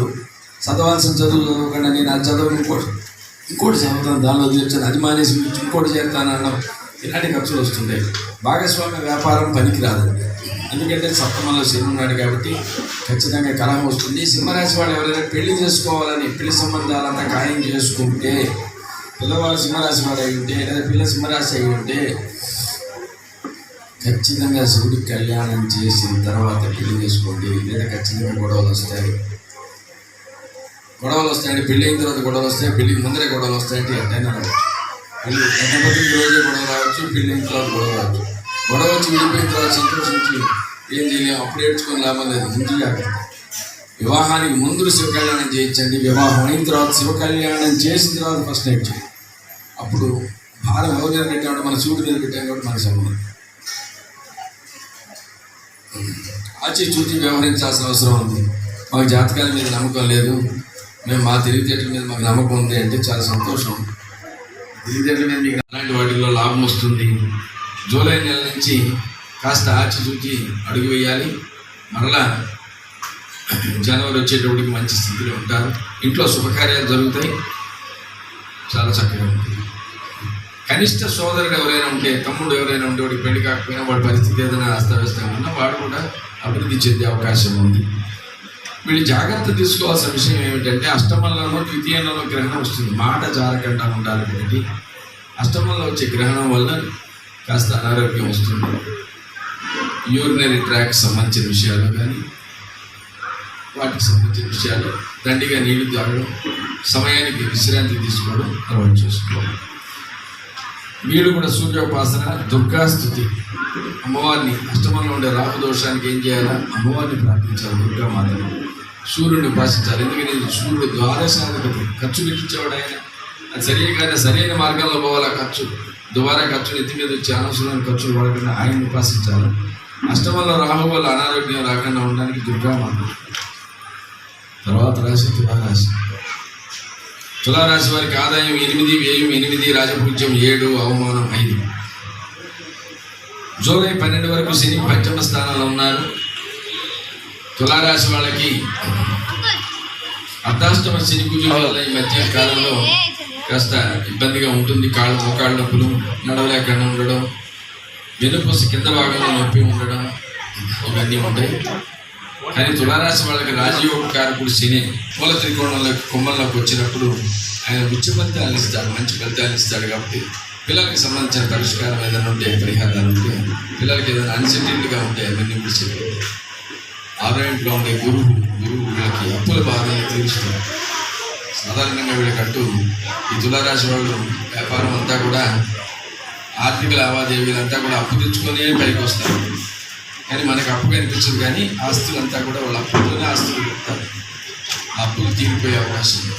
చదవాల్సిన చదువు చదవకుండా నేను ఆ చదువు ఇంకోటి చదువుతాను, దానిలో చేర్చాను, అది మానేసి ఇంకోటి చేస్తాను అనడం, ఇలాంటి ఖర్చులు వస్తుంటాయి. భాగస్వామ్య వ్యాపారం పనికి రాదండి. ఎందుకంటే సప్తమంలో శని ఉన్నాడు కాబట్టి ఖచ్చితంగా కలహం వస్తుంది. సింహరాశి వాళ్ళు ఎవరైనా పెళ్లి చేసుకోవాలని పెళ్లి సంబంధాలంతా ఖాయం చేసుకుంటే, పిల్లవాడు సింహరాశి వాడు అయి ఉంటే లేదా పిల్ల సింహరాశి అయి ఉంటే ఖచ్చితంగా శివుడికి కళ్యాణం చేసిన తర్వాత పెళ్లి చేసుకోండి. లేదా ఖచ్చితంగా గొడవలు వస్తాయండి. పెళ్ళి అయిన తర్వాత గొడవలు వస్తాయి, పెళ్ళికి ముందరే గొడవలు వస్తాయంటే ఎట్టయినా రావచ్చు. పెళ్ళి గణపతికి రోజే గొడవ రావచ్చు, పెళ్ళి అయిన తర్వాత గొడవ రావచ్చు. గొడవ వచ్చి విడిపోయిన తర్వాత సంతోషించి ఏం చేయలేము, అప్పుడు ఏడ్చుకొని లాభం లేదు. ముందు జాగ్రత్త. వివాహానికి ముందు శివ కళ్యాణం చేయించండి. వివాహం అయిన తర్వాత శివ కళ్యాణం చేసిన తర్వాత ఫస్ట్ నైట్ చేయండి. అప్పుడు భారం ఎవరి మీద పెట్టామంటే మన శివుడి మీద పెట్టాం కాబట్టి మన సంబంధం. చూచి వ్యవహరించాల్సిన అవసరం ఉంది. మాకు జాతకాల మీద నమ్మకం లేదు, మేము మా తెలివితేటల మీద మాకు నమ్మకం ఉంది అంటే చాలా సంతోషం. తెలివితేటల మీద మీకు అలాంటి వాటిల్లో లాభం వస్తుంది. జూలై నెల నుంచి కాస్త చూచి అడుగు వేయాలి. మరలా జనవరి వచ్చేటప్పటికి మంచి స్థితిలో ఉంటారు. ఇంట్లో శుభకార్యాలు జరుగుతాయి, చాలా చక్కగా ఉంటుంది. కనిష్ట సోదరుడు ఎవరైనా ఉంటే, తమ్ముడు ఎవరైనా ఉంటే, వాడికి పెళ్లి కాకపోయినా వాడి పరిస్థితి ఏదైనా అస్తవ్యస్తంగా ఉన్నా వాడు కూడా అభివృద్ధి చెందే అవకాశం ఉంది. వీళ్ళు జాగ్రత్త తీసుకోవాల్సిన విషయం ఏమిటంటే, అష్టమంలోనూ ద్వితీయంలోనూ గ్రహణం వస్తుంది. మాట జారకుండా ఉండాలి. ఒకటి అష్టమంలో వచ్చే గ్రహణం వల్ల కాస్త అనారోగ్యం వస్తుంది. యూరినరీ ట్రాక్ సంబంధించిన విషయాలు కానీ వాటికి సంబంధించిన విషయాలు, దండిగా నీళ్లు తాగడం, సమయానికి విశ్రాంతి తీసుకోవడం అలవాటు చేసుకోవాలి. వీళ్ళు కూడా సూర్యోపాసన, దుర్గాస్తుతి, అమ్మవారిని అష్టమంలో ఉండే రాహుదోషానికి ఏం చేయాలా, అమ్మవారిని ప్రార్థించాలి. దుర్గామాతను, సూర్యుడిని ఉపాసించాలి. ఎందుకంటే సూర్యుడు ద్వాదశాధిపతి, ఖర్చు పెట్టించేవాడు ఆయన. అది సరైన మార్గంలో పోవాలి. దుబారా ఖర్చులు ఎత్తి మీద వచ్చి అనవసరమైన ఖర్చులు పడకుండా ఆయన్ని ఉపాసించాలి. అష్టమంలో రాహు వల్ల అనారోగ్యం రాకుండా ఉండడానికి దుర్గామాత. తర్వాత రాశి తులారాశి. తులారాశి వారికి ఆదాయం 8, వ్యయం 8, రాజపూజ్యం 7, అవమానం 5. జూలై 12 వరకు శని పంచమ స్థానంలో ఉన్నారు. తులారాశి వాళ్ళకి అర్ధాష్టమ శని కుజుల వల్ల ఈ మధ్య కాలంలో కాస్త ఇబ్బందిగా ఉంటుంది. మోకాళ్ళ నొప్పులు, నడవలేక ఉండడం, వెనుపూస కింద భాగంలో నొప్పి ఉండడం, ఇవన్నీ ఉంటాయి. కానీ తులారాశి వాళ్ళకి రాజయోగ కారకుడు శని మూల త్రికోణంలో కుమ్మంలోకి వచ్చినప్పుడు ఆయన ఉచ్చ ఫలితాలను ఇస్తాడు, మంచి ఫలితాలను ఇస్తాడు. కాబట్టి పిల్లలకి సంబంధించిన పరిష్కారం ఏదైనా ఉంటే, పరిహారాలు ఉంటే, పిల్లలకి ఏదైనా అన్సెటిల్డ్గా ఉంటే అవన్నీ కూడా చెప్పారు. 6వ ఇంట్లో ఉండే గురువు వీళ్ళకి అప్పుల భారాన్ని తీరుస్తారు. సాధారణంగా వీళ్ళకంటూ ఈ తులారాశి వాళ్ళు వ్యాపారం అంతా కూడా ఆర్థిక లావాదేవీలంతా కూడా అప్పు తెచ్చుకొని పైకి వస్తారు. కానీ మనకు అప్పు కనిపించదు, కానీ ఆస్తులంతా కూడా వాళ్ళ అప్పులతోనే ఆస్తులు పెడతారు. అప్పులు తీరిపోయే అవకాశం ఉంది.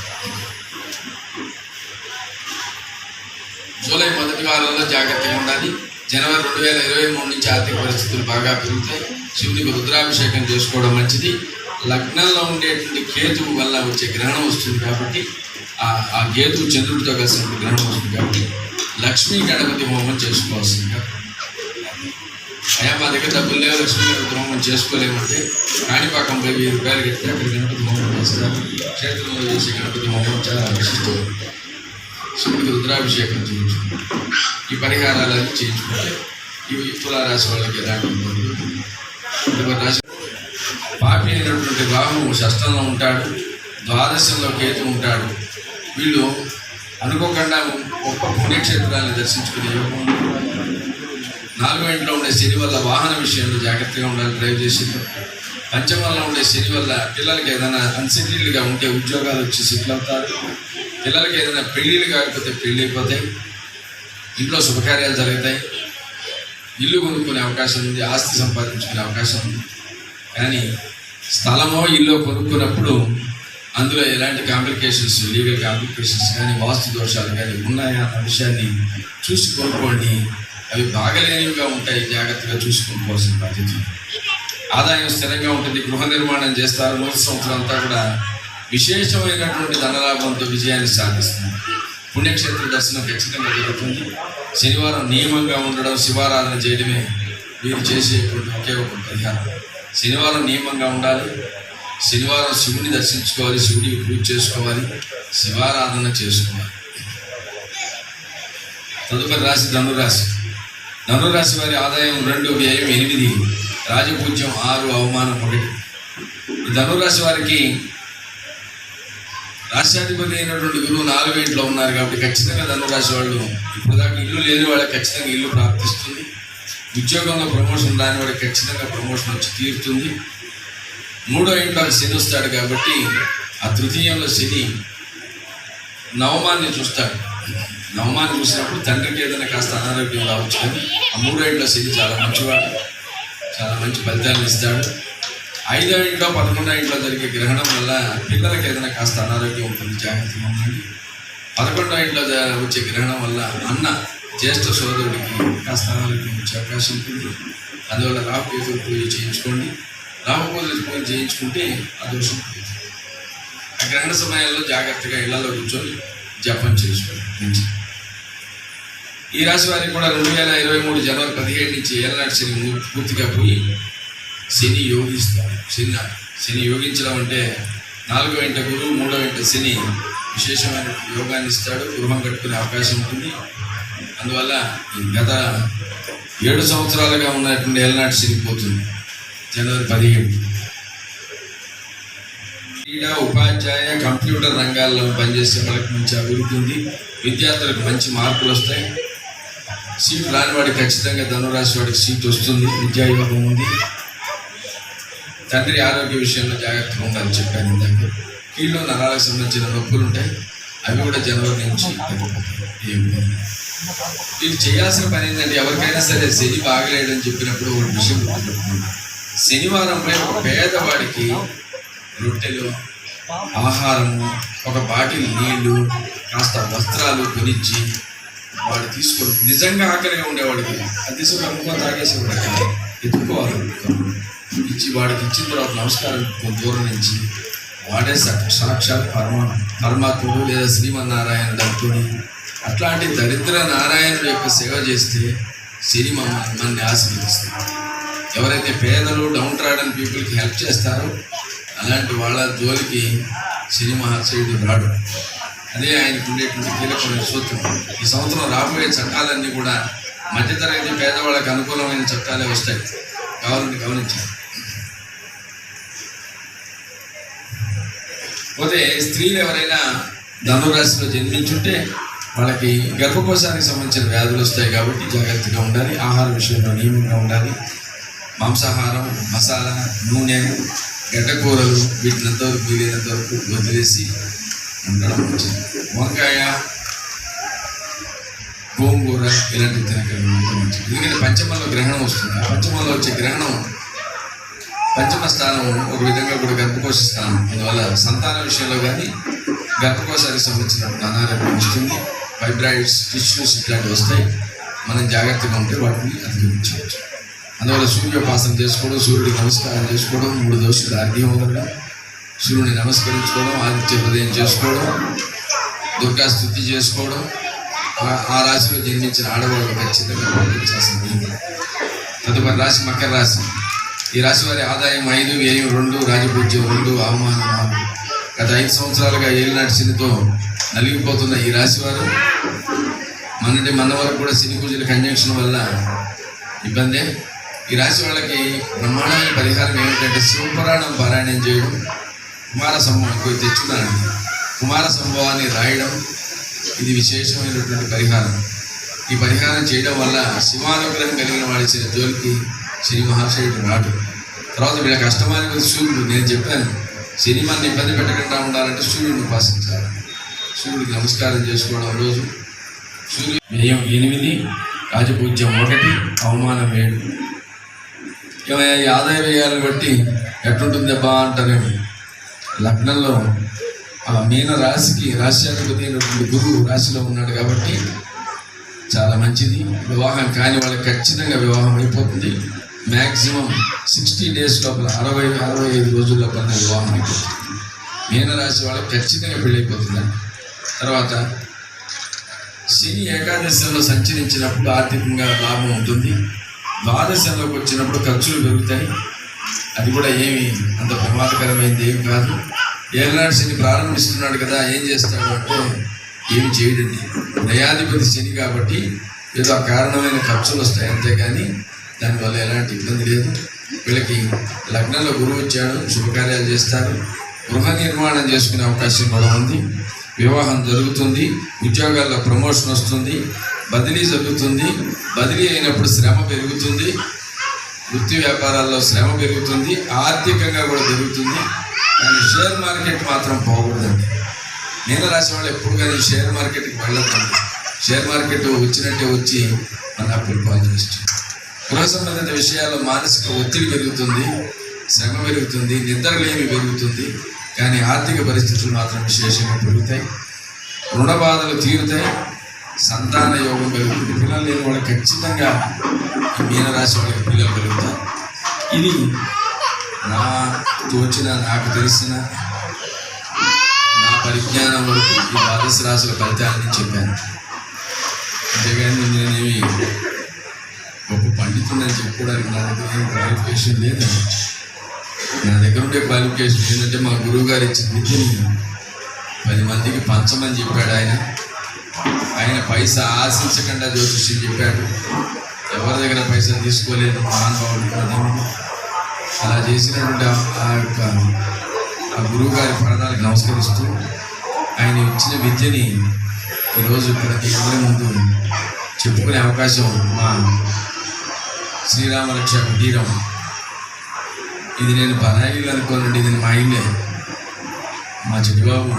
జూలై మొదటి వారంలో జాగ్రత్తగా ఉండాలి. జనవరి 2023 నుంచి ఆర్థిక పరిస్థితులు బాగా పెరుగుతాయి. శివునికి రుద్రాభిషేకం చేసుకోవడం మంచిది. లగ్నంలో ఉండేటువంటి కేతువు వల్ల వచ్చే గ్రహణం వస్తుంది కాబట్టి ఆ కేతువు చంద్రుడితో కలిసినప్పుడు గ్రహణం వస్తుంది కాబట్టి లక్ష్మీ గణపతి హోమం చేసుకోవాల్సిందిగా. అయ్యా మా దగ్గర డబ్బులు లేవు, లక్ష్మీ గణపతి హోమం చేసుకోలేమంటే కాణిపాకం పోయి 1000 రూపాయలు కడితే అక్కడ గణపతి హోమం చేస్తారు. క్షేత్రంలో చేసే గణపతి హోమం చాలా విశిష్టం. శివుడికి రుద్రాభిషేకం చేయించుకుంటారు. ఈ పరిహారాలన్నీ చేయించుకుంటే ఇవి తులారాశి వాళ్ళకి ఎలాంటి ఇబ్బందులు. రాశి పాపి అయినటువంటి రాహువు షష్టంలో ఉంటాడు, ద్వాదశంలో కేతు ఉంటాడు. వీళ్ళు అనుకోకుండా గొప్ప పుణ్యక్షేత్రాలను దర్శించుకునే యోగం. 4వ ఇంట్లో ఉండే శని వల్ల వాహన విషయంలో జాగ్రత్తగా ఉండాలి. డ్రైవ్ చేసేది. పంచమంలో ఉండే శని వల్ల పిల్లలకి ఏదైనా అన్సెటిల్డ్గా ఉంటే ఉద్యోగాలు వచ్చి సెటిల్ అవుతారు. పిల్లలకి ఏదైనా పెళ్ళిళ్ళు కాకపోతే పెళ్ళి అయిపోతాయి. ఇంట్లో శుభకార్యాలు జరుగుతాయి. ఇల్లు కొనుక్కునే అవకాశం ఉంది, ఆస్తి సంపాదించుకునే అవకాశం ఉంది. కానీ స్థలమో ఇల్లు కొనుక్కున్నప్పుడు అందులో ఎలాంటి కాంప్లికేషన్స్, లీగల్ కాంప్లికేషన్స్ కానీ వాస్తు దోషాలు కానీ ఉన్నాయా అన్న విషయాన్ని చూసి కొనుక్కోండి. అవి బాగలేనివిగా ఉంటాయి, జాగ్రత్తగా చూసుకోవాల్సిన బాధ్యత. ఆదాయం స్థిరంగా ఉంటుంది. గృహ నిర్మాణం చేస్తారు. నూతన సంవత్సరం అంతా కూడా విశేషమైనటువంటి ధనలాభంతో విజయాన్ని సాధిస్తుంది. పుణ్యక్షేత్ర దర్శనం ఖచ్చితంగా జరుగుతుంది. శనివారం నియమంగా ఉండడం, శివారాధన చేయడమే వీరు చేసేటువంటి ఒకే ఒక పరిహారం. శనివారం నియమంగా ఉండాలి. శనివారం శివుని దర్శించుకోవాలి, శివుడికి పూజ చేసుకోవాలి, శివారాధన చేసుకోవాలి. తదుపరి రాశి ధనురాశి. ధనురాశి వారి ఆదాయం 2, వ్యయం 8, రాజపూజ్యం 6, అవమానం 1. ఈ ధనురాశి వారికి రాష్ట్రాధిపతి అయినటువంటి గురువు 4వ ఇంట్లో ఉన్నారు కాబట్టి ఖచ్చితంగా ధనురాశి వాళ్ళు ఇప్పుడు దాకా ఇల్లు లేని వాళ్ళకి ఖచ్చితంగా ఇల్లు ప్రాప్తిస్తుంది. ఉద్యోగంలో ప్రమోషన్ రాని వాడికి ఖచ్చితంగా ప్రమోషన్ వచ్చి తీరుతుంది. 3వ ఇంట్లో శని వస్తాడు కాబట్టి ఆ తృతీయంలో శని నవమాన్ని చూస్తాడు. నవమాన్ని చూసినప్పుడు తండ్రికి ఏదైనా కాస్త అనారోగ్యం రావచ్చు. కానీ ఆ 3వ ఇంట్లో శని చాలా మంచివాడు, చాలా మంచి ఫలితాలను ఇస్తాడు. 5వ ఇంట్లో 11వ ఇంట్లో జరిగే గ్రహణం వల్ల పిల్లలకి ఏదైనా కాస్త అనారోగ్యం ఉంటుంది, జాగ్రత్తగా ఉండండి. 11వ ఇంట్లో వచ్చే గ్రహణం వల్ల అన్న జ్యేష్ఠ సోదరుడికి కాస్త అనారోగ్యం వచ్చే అవకాశం ఉంటుంది. అందువల్ల రాహుకేతువుల పూజ చేయించుకోండి. రాహుకేతువుల పూజ చేయించుకుంటే ఆ దోషం పోతుంది. ఆ గ్రహణ సమయాల్లో జాగ్రత్తగా ఇళ్లలో కూర్చొని జపం చేసుకోండి. ఈ రాశి వారికి కూడా 2023 జనవరి 17 నుంచి ఏలనాటి శని పూర్తిగా పోయి శని యోగిస్తాడు. శని యోగించడం అంటే 4వ ఇంట గురువు, 3వ ఇంట శని విశేషమైన యోగాన్ని ఇస్తాడు. గృహం కట్టుకునే అవకాశం ఉంటుంది. అందువల్ల గత 7 సంవత్సరాలుగా ఉన్నటువంటి ఏలనాటి శని పోతుంది జనవరి 17. క్రీడా, ఉపాధ్యాయ, కంప్యూటర్ రంగాల్లో పనిచేసే వాళ్ళకి మంచి అభివృద్ధి ఉంది. విద్యార్థులకు మంచి మార్కులు వస్తాయి. సీట్ రాని వాడికి ఖచ్చితంగా ధనురాశి వాడికి సీట్ వస్తుంది. విద్యాయోగం ఉంది. తండ్రి ఆరోగ్య విషయంలో జాగ్రత్తగా ఉండాలని చెప్పాను ఇందాక. కీళ్ళు నరాలకు సంబంధించిన నొప్పులు ఉంటాయి, అవి కూడా జనవరి నుంచి తగ్గిపోతాయి. వీళ్ళు చేయాల్సిన పని ఏంటంటే ఎవరికైనా సరే శని బాగలేడని చెప్పినప్పుడు ఒక విషయం గుర్తుపెట్టుకోండి. శనివారంపై ఒక పేదవాడికి రొట్టెలు, ఆహారము, ఒక బాటిల్ నీళ్లు, కాస్త వస్త్రాలు కొనిచ్చి వాడు తీసుకొని నిజంగా ఆకలిగా ఉండేవాడికి అది తీసుకొని తాగేసేవాడికి ఎత్తుకోవాలి. ఇచ్చి వాడికి ఇచ్చిన తర్వాత నమస్కారం దూరం నుంచి వాడే సాక్షాత్ పరమాత్ముడు లేదా శ్రీమన్నారాయణుడు అనుకుని అట్లాంటి దరిద్ర నారాయణుడు యొక్క సేవ చేస్తే శని మనల్ని ఆశీర్వదిస్తుంది. ఎవరైతే పేదలు డౌన్ ట్రాడన్ పీపుల్కి హెల్ప్ చేస్తారో అలాంటి వాళ్ళ జోలికి శని మహాశయుడు రాడు. అదే ఆయనకు ఉండేటువంటి కీలకమైన సూత్రం. ఈ సంవత్సరం రాబోయే చట్టాలన్నీ కూడా మధ్యతరగతి పేదవాళ్ళకి అనుకూలమైన చట్టాలే వస్తాయి, కావాలని గమనించాలి. పోతే స్త్రీలు ఎవరైనా ధనురాశిలో జన్మించుంటే వాళ్ళకి గర్భకోశానికి సంబంధించిన వ్యాధులు వస్తాయి కాబట్టి జాగ్రత్తగా ఉండాలి. ఆహార విషయంలో నియమంగా ఉండాలి. మాంసాహారం, మసాలా, నూనె, గడ్డకూరలు వీటినంతవరకు వీలైనంత వరకు వదిలేసి ఉండడం మంచిది. వంకాయ, గోంగూర ఇలాంటివి తినగలం మంచిది. ఎందుకంటే పంచమంలో గ్రహణం వస్తుంది. ఆ పంచమంలో వచ్చే గ్రహణం పంచమ స్థానం ఒక విధంగా కూడా గర్భకోశ స్థానం. అందువల్ల సంతాన విషయంలో కానీ గర్భకోశానికి సంబంధించిన అనారోగ్యం వస్తుంది. ఫైబ్రాయిడ్స్, టిష్యూస్ ఇట్లాంటివి వస్తాయి. మనం జాగ్రత్తగా ఉంటే వాటిని అధిగమించవచ్చు. అందువల్ల సూర్యోపాసన చేసుకోవడం, సూర్యుడికి నమస్కారం చేసుకోవడం, 3 దోషులు అర్ఘ్యం వదలడం, సూర్యుడిని నమస్కరించుకోవడం, ఆదిత్య హృదయం చేసుకోవడం, దుర్గా స్తుతి చేసుకోవడం, ఆ రాశిలో జన్మించిన ఆడవాళ్ళు ఖచ్చితంగా పాటించాల్సింది. తదుపరి రాశి మకర రాశి. ఈ రాశి వారి ఆదాయం 5, వ్యయం 2, రాజపూజ్యం 2, అవమానం 4. గత 5 సంవత్సరాలుగా ఏలినాటి శనితో నలిగిపోతున్న ఈ రాశి వారు మన వరకు కూడా శని పూజల కంజంక్షన్ వల్ల ఇబ్బందే. ఈ రాశి వాళ్ళకి బ్రహ్మాండమైన పరిహారం ఏమిటంటే శివపురాణం పారాయణం చేయడం, కుమార సంభవం తెచ్చుకున్నారండి. కుమార సంభవాన్ని రాయడం ఇది విశేషమైనటువంటి పరిహారం. ఈ పరిహారం చేయడం వల్ల శివానుగ్రహం కలిగిన వాడి జోలికి శని మహాశయుడు రాడు. తర్వాత వీళ్ళ కష్టమానికి సూర్యుడు, నేను చెప్పాను శని మన ఇబ్బంది పెట్టకుండా ఉండాలంటే సూర్యుడిని ఉపాసించాలి. సూర్యుడికి నమస్కారం చేసుకోవడం రోజు. సూర్యుడు వ్యయం 8, రాజపూజ్యం 1, అవమానం 7. ఏమయ్యా ఈ ఆదాయ వ్యయాలను బట్టి ఎట్లుంటుంది అబ్బా అంటారేమో. లగ్నంలో ఆ మీన రాశికి రాశ్యాధిపతి అయినటువంటి గురువు రాశిలో ఉన్నాడు కాబట్టి చాలా మంచిది. వివాహం కాని వాళ్ళకి ఖచ్చితంగా వివాహం అయిపోతుంది. మ్యాక్సిమం 60 డేస్ లోపల 65 రోజుల లోపల వివాహం అయిపోతుంది. మీనరాశి వాళ్ళకి ఖచ్చితంగా పెళ్ళైపోతుందండి. తర్వాత శని ఏకాదశంలో సంచరించినప్పుడు ఆర్థికంగా లాభం ఉంటుంది. ద్వాదశంలోకి వచ్చినప్పుడు ఖర్చులు పెరుగుతాయి. అది కూడా ఏమి అంత ప్రమాదకరమైనది ఏమి కాదు. ఏలనాడు శని ప్రారంభిస్తున్నాడు కదా, ఏం చేస్తాడు అంటే ఏమి చేయడండి. నయాధిపతి శని కాబట్టి ఏదో ఆ కారణమైన ఖర్చులు వస్తాయి అంతేగాని దానివల్ల ఎలాంటి ఇబ్బంది లేదు. వీళ్ళకి లగ్నంలో గురువు వచ్చాడు, శుభకార్యాలు చేస్తారు. గృహ నిర్మాణం చేసుకునే అవకాశం కూడా ఉంది. వివాహం జరుగుతుంది. ఉద్యోగాల్లో ప్రమోషన్ వస్తుంది. బదిలీ జరుగుతుంది. బదిలీ అయినప్పుడు శ్రమ పెరుగుతుంది. వృత్తి వ్యాపారాల్లో శ్రమ పెరుగుతుంది. ఆర్థికంగా కూడా పెరుగుతుంది. కానీ షేర్ మార్కెట్ మాత్రం పోకూడదండి. మీనరాశి వాళ్ళు ఎప్పుడు కానీ షేర్ మార్కెట్కి వెళ్ళొద్దండి. షేర్ మార్కెట్ వచ్చినట్టే వచ్చి మన అప్పులు పాలు చేస్తుంది. గృహ సంబంధిత విషయాల్లో మానసిక ఒత్తిడి పెరుగుతుంది, శ్రమ పెరుగుతుంది, నిద్రలేమి పెరుగుతుంది. కానీ ఆర్థిక పరిస్థితులు మాత్రం విశేషంగా పెరుగుతాయి. రుణ బాధలు తీరుతాయి. సంతాన యోగం పెరుగుతుంది. పిల్లలు లేని వాళ్ళకి ఖచ్చితంగా ఈ మీనరాశి వాళ్ళకి పిల్లలు పెరుగుతారు. ఇది నాకు తెలిసిన నా పరిజ్ఞానం వరకు ఈ ద్వాదశ రాశుల ఫలితాలని చెప్పాను. అంతేగాని నేనేమి గొప్ప పండితుడని చెప్పుకోవడానికి నా దగ్గర ఏం క్వాలిఫికేషన్ లేదండి. నా దగ్గర ఉండే క్వాలిఫికేషన్ ఏంటంటే మా గురువు గారు ఇచ్చిన విద్యని 10 మందికి పంచమని చెప్పాడు. ఆయన పైసా ఆశించకుండా జ్యోతిష్యం చెప్పాడు. ఎవరి దగ్గర పైసలు తీసుకోలేదు మహానుభావుడు. అలా చేసినటువంటి ఆ గురువు గారి పరణాలకు నమస్కరిస్తూ ఆయన ఇచ్చిన విద్యని ఈరోజు ప్రతి అందరి ముందు చెప్పుకునే అవకాశం మా శ్రీరామరక్ష కుటీరం. ఇది నేను పరాయిల్లు అనుకోనండి, ఇది మా ఇల్లే. మా చెట్టుబాబు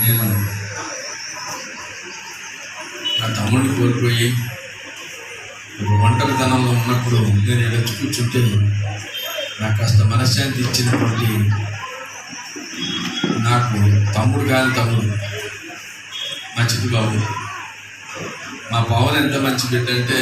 నేను నా తమ్ముడిని కోల్పోయి ఒక ఒంటరితనంలో ఉన్నప్పుడు నేను ఎడచి కూర్చుంటే నాకు కాస్త మనశ్శాంతి ఇచ్చినటువంటి నాకు తమ్ముడు కాని తమ్ముడు మా చిట్టుబాబు. మా పవన్ ఎంత మంచి బిడ్డ అంటే